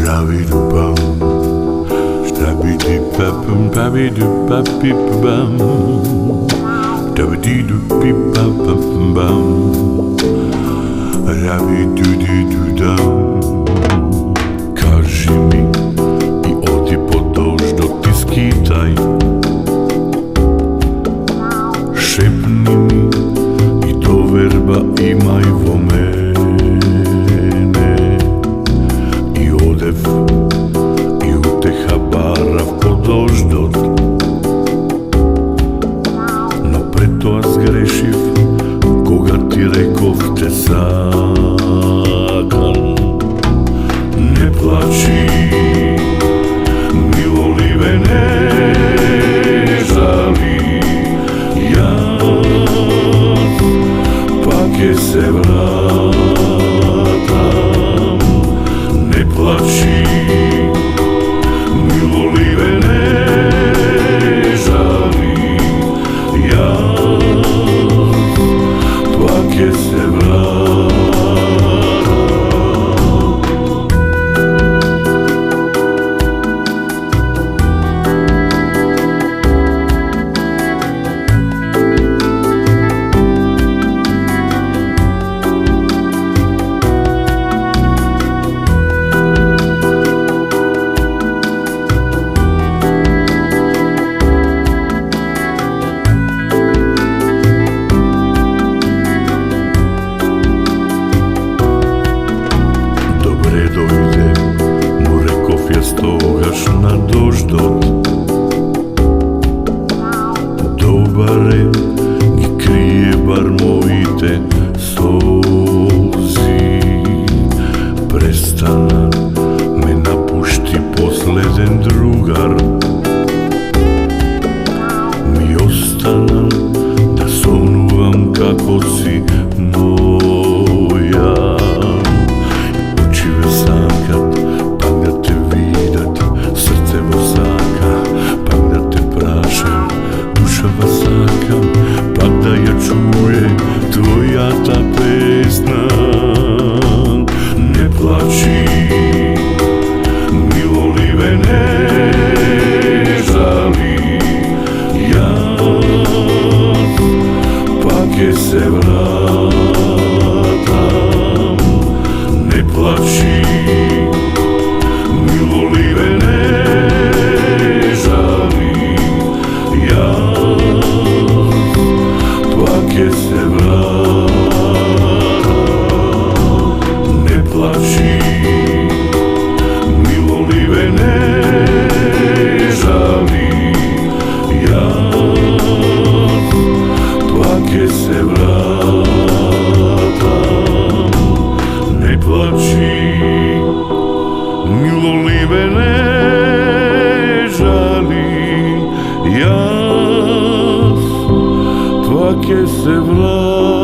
Ravidubam, stabidipapum, pabidupapipabam, dabididupipapam, ravidudidudam. Kaži mi i odi podož dok ti skitaj, šepni mi i do verba imaj vo mene. I odev i uteha barav podož dot, no preto a zgrešiv koga ti rekov te sakam. Ne plači, milolive, ne žali, jaz pak je se vratam. Ne plači, milolive, ne žali, jaz pak je se vratam. Dojde, mu rekov ja stogaš na doždot. Dobare i krije bar mojite solzi. Prestana me napušti posleden drugar, mi ostanan da sonuvam kako si moja. Pak da ja čuje tvoja ta pesna. Ne plači, milolive, ne žali, jaz pak je se vratam. Ne plači, milolive, ne žali, jaz pak je se vratam. Ne plači, milolive, ne žali, jaz pak je se vratam. Ne plači, milolive, ne žali, jaz pak je se vratam.